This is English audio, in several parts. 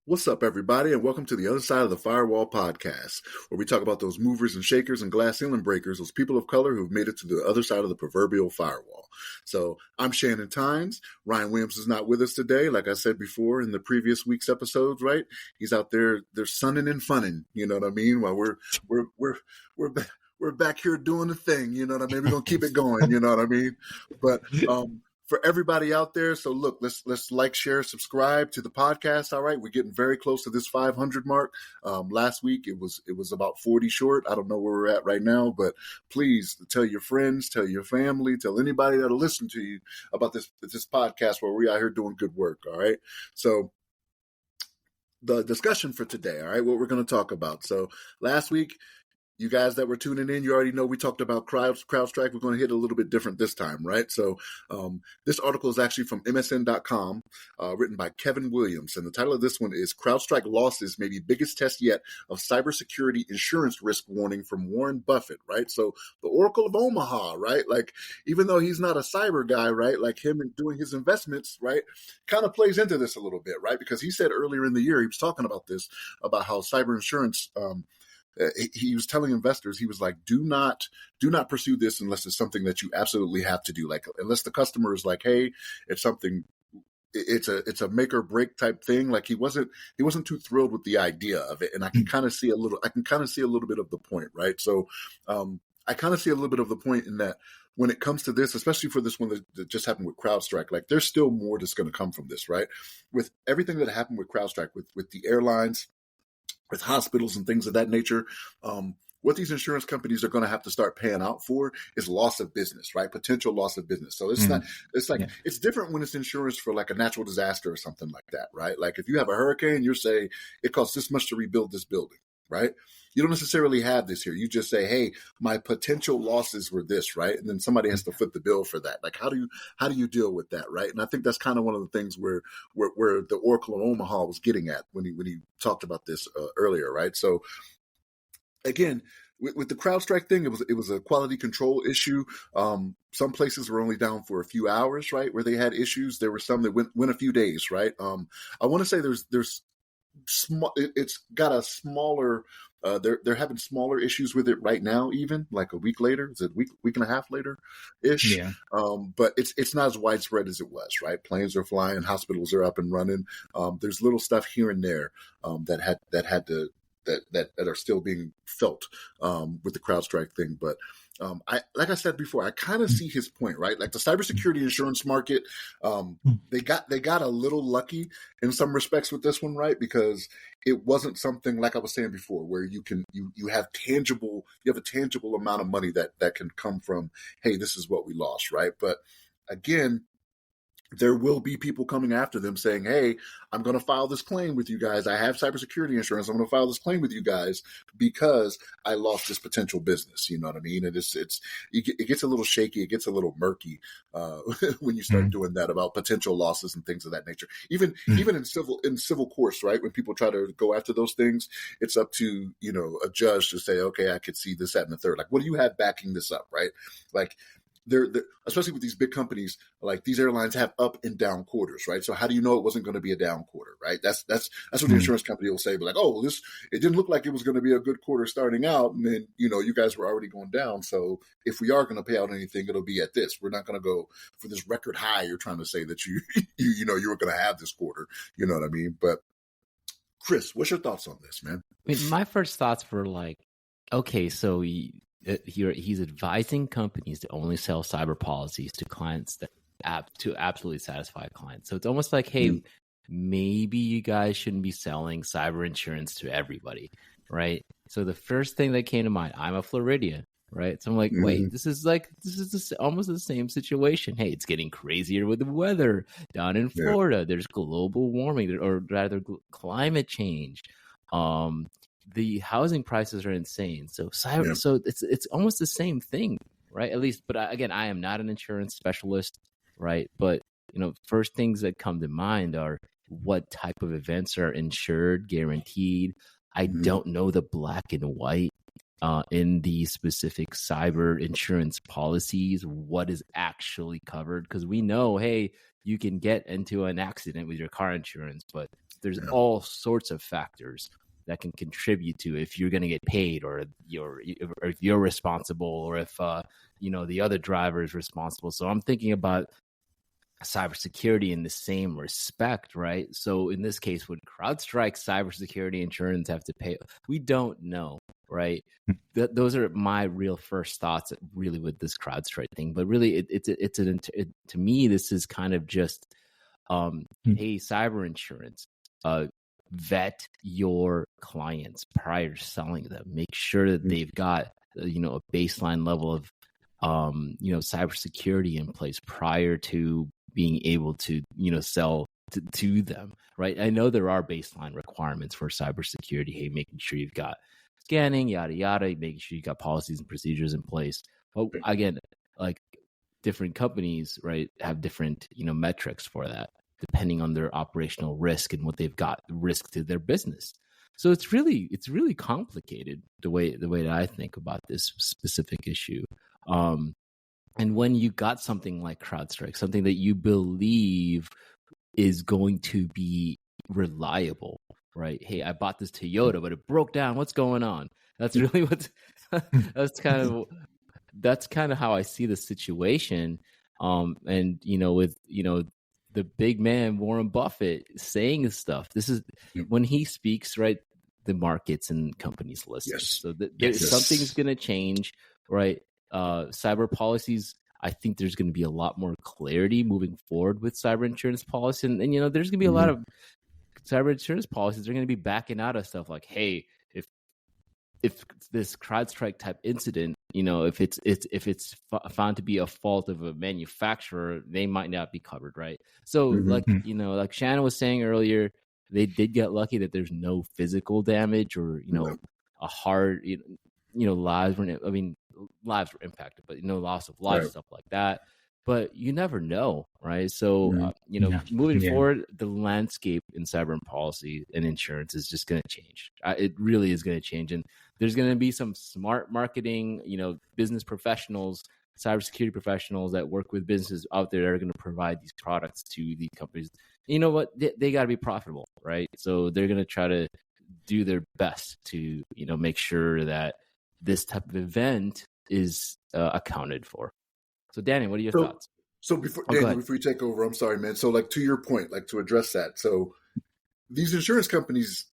What's up, everybody, and welcome to the Other Side of the Firewall podcast, where we talk about those movers and shakers and glass ceiling breakers, those people of color who've made it to the other side of the proverbial firewall. So I'm Shannon Tynes. Ryan Williams is not with us today. Like I said before in the previous week's episodes, right? He's out there, they're sunning and funning, you know what I mean? While we're back here doing the thing, you know what I mean? We're gonna keep it going, you know what I mean? But for everybody out there, so look, let's like, share, subscribe to the podcast. All right, we're getting very close to this 500 mark. Last week it was about 40 short. I don't know where we're at right now, but please tell your friends, tell your family, tell anybody that'll listen to you about this podcast where we out here doing good work. All right, so the discussion for today, all right, what we're going to talk about. So last week, you guys that were tuning in, you already know we talked about CrowdStrike. We're going to hit a little bit different this time, right? So this article is actually from MSN.com, written by Kevin Williams. And the title of this one is CrowdStrike Losses May Be Biggest Test Yet of Cybersecurity Insurance Risk Warning from Warren Buffett, right? So the Oracle of Omaha, right? Like, even though he's not a cyber guy, right? Like him and doing his investments, right? Kind of plays into this a little bit, right? Because he said earlier in the year, he was talking about this, about how cyber insurance, he was telling investors, he was like, do not pursue this unless it's something that you absolutely have to do. Like, unless the customer is like, hey, it's something, it's a make or break type thing. Like he wasn't too thrilled with the idea of it. And I can kind of see a little bit of the point, right? So I kind of see a little bit of the point in that when it comes to this, especially for this one that just happened with CrowdStrike, like there's still more that's going to come from this, right? With everything that happened with CrowdStrike, with the airlines, with hospitals and things of that nature, what these insurance companies are going to have to start paying out for is loss of business, right? Potential loss of business. So it's different when it's insurance for like a natural disaster or something like that, right? Like if you have a hurricane, you're saying it costs this much to rebuild this building, right? You don't necessarily have this here. You just say, hey, my potential losses were this, right? And then somebody has to foot the bill for that. Like, how do you deal with that, right? And I think that's kind of one of the things where the Oracle of Omaha was getting at when he talked about this earlier, right? So again, with the CrowdStrike thing, it was a quality control issue. Some places were only down for a few hours, right, where they had issues. There were some that went a few days, right? I want to say there's small. It's got a smaller. They're having smaller issues with it right now, even like a week later. Is it a week and a half later ish? Yeah. But it's not as widespread as it was, right? Planes are flying, hospitals are up and running. There's little stuff here and there that are still being felt with the CrowdStrike thing. But like I said before, I kind of see his point, right? Like the cybersecurity insurance market, they got a little lucky in some respects with this one, right? Because it wasn't something, like I was saying before, where you have a tangible amount of money that can come from, hey, this is what we lost, right? But again, there will be people coming after them saying, hey, I'm going to file this claim with you guys. I have cybersecurity insurance. I'm going to file this claim with you guys because I lost this potential business. You know what I mean? And it gets a little shaky. It gets a little murky when you start doing that about potential losses and things of that nature. Even in civil courts, right? When people try to go after those things, it's up to, a judge to say, okay, I could see this, that, and the third. Like, what do you have backing this up, right? Like, they're especially with these big companies, like these airlines have up and down quarters, right? So how do you know it wasn't going to be a down quarter, right? That's what the insurance company will say, but like, oh, it didn't look like it was going to be a good quarter starting out, and then you guys were already going down. So if we are going to pay out anything, it'll be at this. We're not going to go for this record high. You're trying to say that you were going to have this quarter. You know what I mean? But Chris, what's your thoughts on this, man? I mean, my first thoughts were like, okay, so he's advising companies to only sell cyber policies to clients to absolutely satisfy clients. So it's almost like, hey, maybe you guys shouldn't be selling cyber insurance to everybody, right? So the first thing that came to mind, I'm a Floridian, right? So I'm like, wait, this is almost the same situation. Hey, it's getting crazier with the weather down in Florida. There's global warming, or rather climate change. The housing prices are insane. So so it's almost the same thing, right? At least, but again, I am not an insurance specialist, right? But first things that come to mind are what type of events are insured, guaranteed. I don't know the black and white in the specific cyber insurance policies what is actually covered, because we know, hey, you can get into an accident with your car insurance, but there's all sorts of factors that can contribute to if you're going to get paid, or if you're responsible, or if the other driver is responsible. So I'm thinking about cybersecurity in the same respect, right? So in this case, would CrowdStrike cybersecurity insurance have to pay? We don't know, right? Those are my real first thoughts, really, with this CrowdStrike thing. But really, to me, this is kind of just, hey, cyber insurance, vet your clients prior to selling them. Make sure that they've got a baseline level of cybersecurity in place prior to being able to sell to them, right? I know there are baseline requirements for cybersecurity. Hey, making sure you've got scanning, yada yada, making sure you've got policies and procedures in place. But again, like, different companies, right, have different metrics for that, depending on their operational risk and what they've got risk to their business. So it's really complicated the way that I think about this specific issue. And when you got something like CrowdStrike, something that you believe is going to be reliable, right? Hey, I bought this Toyota, but it broke down. What's going on? That's really that's kind of how I see the situation. And with the big man Warren Buffett saying this stuff. This is when he speaks, right? The markets and companies listen. Yes. So something's going to change, right? Cyber policies, I think there's going to be a lot more clarity moving forward with cyber insurance policy. And there's going to be a lot of cyber insurance policies. They're going to be backing out of stuff like, hey, if this CrowdStrike type incident, if it's found to be a fault of a manufacturer, they might not be covered, right? So like Shannon was saying earlier, they did get lucky that there's no physical damage or a hard lives were impacted, but loss of life, stuff like that. But you never know, right? So moving forward, the landscape in cyber policy and insurance is just going to change. It really is going to change, and there's going to be some smart marketing, business professionals, cybersecurity professionals that work with businesses out there that are going to provide these products to these companies. You know what? They got to be profitable, right? So they're going to try to do their best to make sure that this type of event is accounted for. So Danny, what are your thoughts? So before you take over, I'm sorry, man. So like, to your point, like, to address that. So these insurance companies,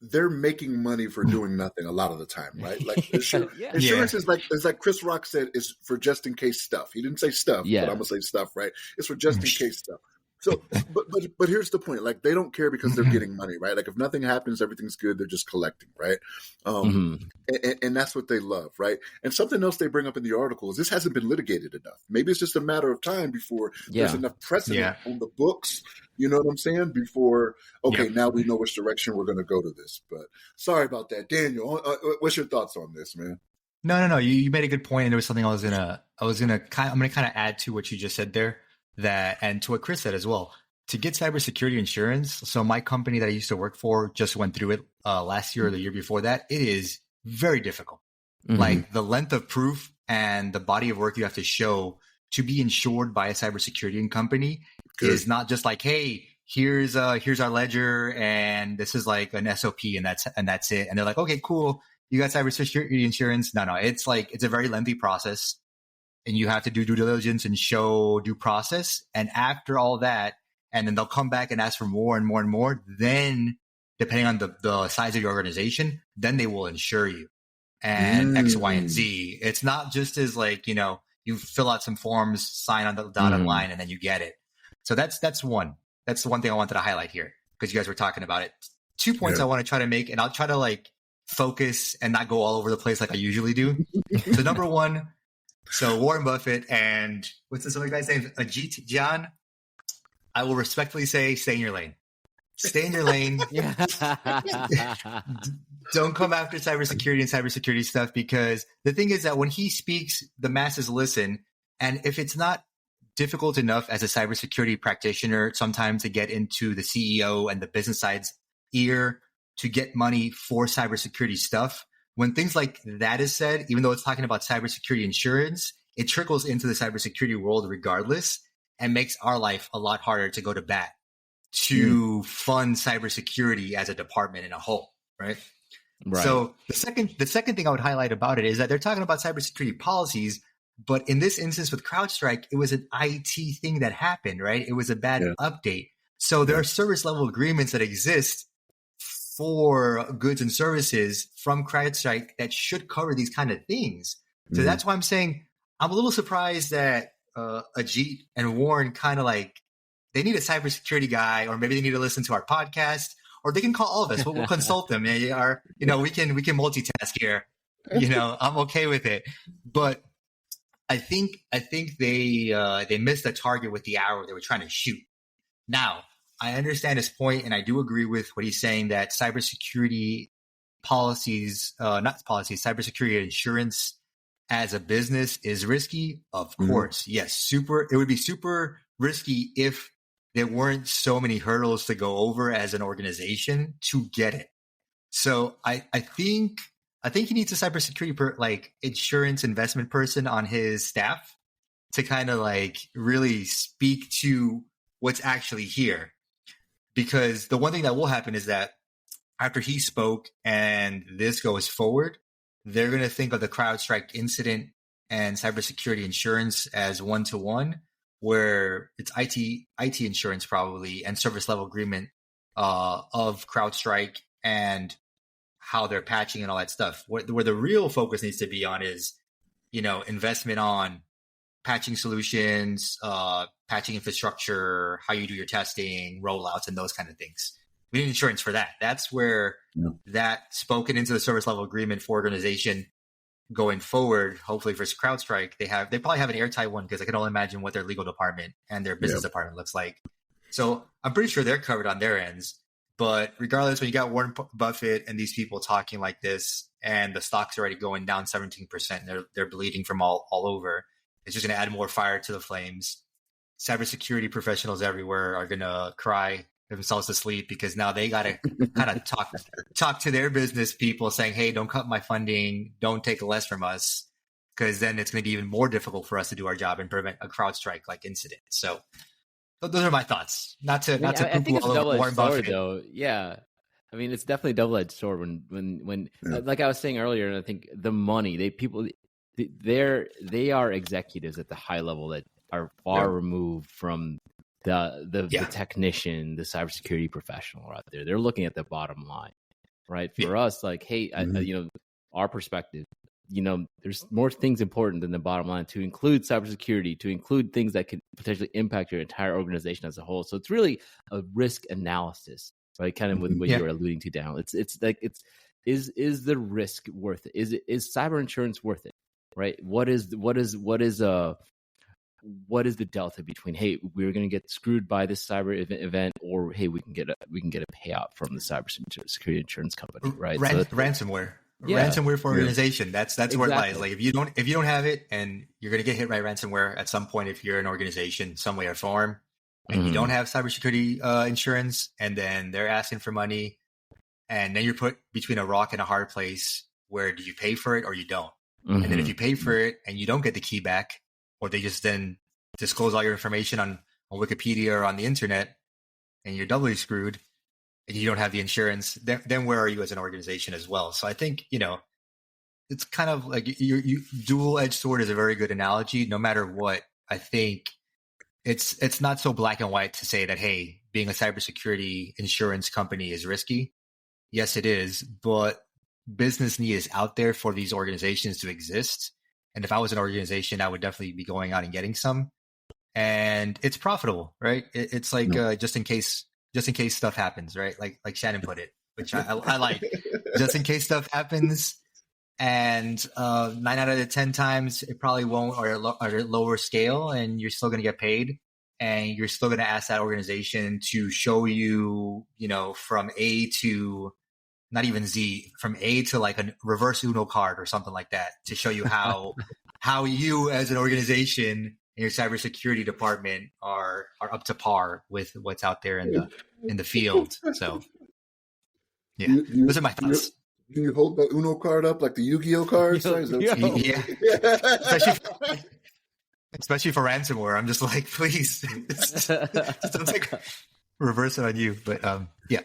they're making money for doing nothing a lot of the time, right? Like insurance is like Chris Rock said, is for just in case stuff. He didn't say stuff, but I'm gonna say stuff, right? It's for just in case stuff. So, but here's the point. Like, they don't care because they're getting money, right? Like, if nothing happens, everything's good. They're just collecting, right? And that's what they love, right? And something else they bring up in the article is this hasn't been litigated enough. Maybe it's just a matter of time before there's enough precedent on the books. You know what I'm saying? Before, now we know which direction we're going to go to this. But sorry about that, Daniel. What's your thoughts on this, man? No. You made a good point, and there was something I'm gonna kind of add to what you just said there. And to what Chris said as well, to get cybersecurity insurance. So my company that I used to work for just went through it last year or the year before that. It is very difficult. Like, the length of proof and the body of work you have to show to be insured by a cybersecurity company is not just like, hey, here's our ledger and this is like an SOP and that's it. And they're like, okay, cool, you got cybersecurity insurance. No, it's like, it's a very lengthy process. And you have to do due diligence and show due process. And after all that, and then they'll come back and ask for more and more and more. Then, depending on the size of your organization, then they will insure you and X, Y, and Z. It's not just as like, you fill out some forms, sign on the dotted line, and then you get it. So that's one. That's the one thing I wanted to highlight here because you guys were talking about it. 2 points I want to try to make, and I'll try to like focus and not go all over the place like I usually do. So number one. So Warren Buffett and what's this other guy's name? Ajit Jan. I will respectfully say, stay in your lane. Stay in your lane. Don't come after cybersecurity and cybersecurity stuff, because the thing is that when he speaks, the masses listen. And if it's not difficult enough as a cybersecurity practitioner sometimes to get into the CEO and the business side's ear to get money for cybersecurity stuff, when things like that is said, even though it's talking about cybersecurity insurance, it trickles into the cybersecurity world regardless and makes our life a lot harder to go to bat to fund cybersecurity as a department in a whole, right? Right. So the second thing I would highlight about it is that they're talking about cybersecurity policies, but in this instance with CrowdStrike, it was an IT thing that happened, right? It was a bad update. So there are service level agreements that exist for goods and services from CrowdStrike that should cover these kind of things. So that's why I'm saying I'm a little surprised that Ajit and Warren kind of like, they need a cybersecurity guy, or maybe they need to listen to our podcast, or they can call all of us. We'll consult them. We can multitask here. I'm okay with it. But I think they missed the target with the arrow they were trying to shoot. Now, I understand his point, and I do agree with what he's saying that cybersecurity cybersecurity insurance as a business is risky. Of course, yes, it would be super risky if there weren't so many hurdles to go over as an organization to get it. So I think he needs a cybersecurity insurance investment person on his staff to kind of like really speak to what's actually here. Because the one thing that will happen is that after he spoke and this goes forward, they're going to think of the CrowdStrike incident and cybersecurity insurance as one-to-one, where it's IT insurance probably and service level agreement of CrowdStrike and how they're patching and all that stuff. Where the real focus needs to be on is, investment on patching solutions, patching infrastructure, how you do your testing, rollouts, and those kind of things. We need insurance for that. That's where that spoken into the service level agreement for organization going forward. Hopefully for CrowdStrike, they probably have an airtight one, because I can only imagine what their legal department and their business department looks like. So I'm pretty sure they're covered on their ends. But regardless, when you got Warren Buffett and these people talking like this, and the stock's already going down 17%, and they're bleeding from all over, it's just going to add more fire to the flames. Cybersecurity professionals everywhere are going to cry themselves to sleep, because now they got to kind of talk to their business people saying, hey, don't cut my funding, don't take less from us, because then it's going to be even more difficult for us to do our job and prevent a CrowdStrike like incident. So those are my thoughts. Not to poo-poo all over Warren Buffett, though. Yeah, I mean, it's definitely a double-edged sword when like I was saying earlier, and I think the money they are executives at the high level that are far removed from the technician, the cybersecurity professional out there. They're looking at the bottom line, right? For us, like, hey, our perspective, there's more things important than the bottom line, to include cybersecurity, to include things that could potentially impact your entire organization as a whole. So it's really a risk analysis, right? Kind of with what you were alluding to, Daniel. It's like, is the risk worth it? Is cyber insurance worth it? Right? What is the delta between, hey, we're going to get screwed by this cyber event, or hey, we can get a payout from the cybersecurity insurance company, right? Ransomware. Ransomware for organization. That's exactly where it lies. Like if you don't have it, and you're going to get hit by ransomware at some point if you're an organization, some way or form, and you don't have cybersecurity insurance, and then they're asking for money, and then you're put between a rock and a hard place. Where do you pay for it or you don't? And then if you pay for it and you don't get the key back, or they just then disclose all your information on Wikipedia or on the internet, and you're doubly screwed, and you don't have the insurance, then where are you as an organization as well? So I think, it's kind of like you dual-edged sword is a very good analogy. No matter what, I think it's not so black and white to say that, hey, being a cybersecurity insurance company is risky. Yes, it is, but business need is out there for these organizations to exist. And if I was an organization, I would definitely be going out and getting some. And it's profitable, right? It's like just in case stuff happens, right? Like Shannon put it, which I like. Just in case stuff happens, and 9 out of the 10 times it probably won't, or at a lower scale, and you're still going to get paid, and you're still going to ask that organization to show you, from A to not even Z, from A to like a reverse Uno card or something like that, to show you how you as an organization and your cybersecurity department are up to par with what's out there in the field. So those are my thoughts. Do you hold the Uno card up like the Yu-Gi-Oh cards? Yo, Yeah. Especially for ransomware. I'm just like, please, just don't take reverse it on you. But yeah.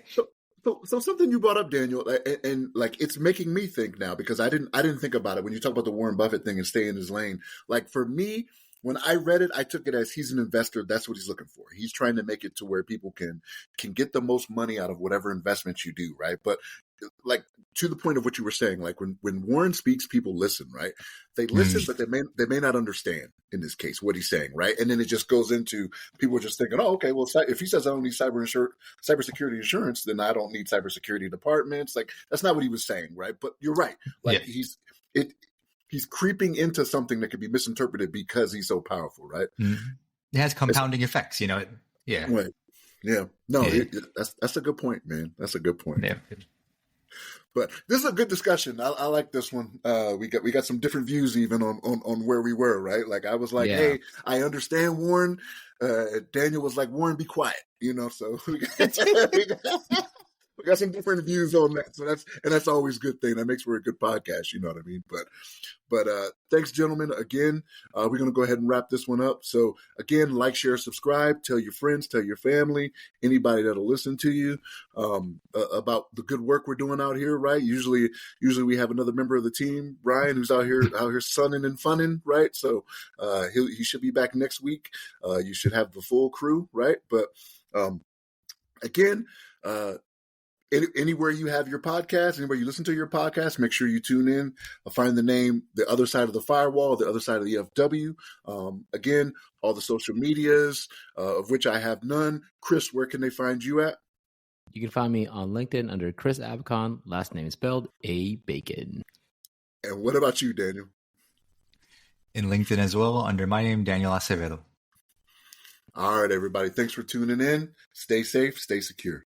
So something you brought up, Daniel, and like it's making me think now because I didn't think about it when you talk about the Warren Buffett thing and stay in his lane. Like for me, when I read it, I took it as he's an investor. That's what he's looking for. He's trying to make it to where people can get the most money out of whatever investments you do, right? But like to the point of what you were saying, like when Warren speaks, people listen, right? They listen, but they may not understand in this case what he's saying, right? And then it just goes into people are just thinking, oh, okay, well, if he says I don't need cybersecurity insurance, then I don't need cybersecurity departments. Like that's not what he was saying, right? But you're right. Like he's creeping into something that could be misinterpreted because he's so powerful, right? It has compounding effects, you know. Yeah. Right. Yeah. No, that's a good point, man. That's a good point. Yeah. But this is a good discussion. I like this one. We got some different views even on where we were, right? Like I was like, hey, I understand Warren. Daniel was like, Warren, be quiet, you know. So we got some different views on that. So that's always a good thing. That makes for a good podcast, you know what I mean? But thanks, gentlemen. Again, we're going to go ahead and wrap this one up. So again, like, share, subscribe, tell your friends, tell your family, anybody that'll listen to you about the good work we're doing out here, right? Usually we have another member of the team, Brian, who's out here sunning and funning, right? So he should be back next week. You should have the full crew, right? But again, anywhere you have your podcast, anywhere you listen to your podcast, make sure you tune in. Find the name, The Other Side of the Firewall, The Other Side of the FW. Again, all the social medias, of which I have none. Chris, where can they find you at? You can find me on LinkedIn under Chris Abacon. Last name is spelled A Bacon. And what about you, Daniel? In LinkedIn as well, under my name, Daniel Acevedo. All right, everybody. Thanks for tuning in. Stay safe, stay secure.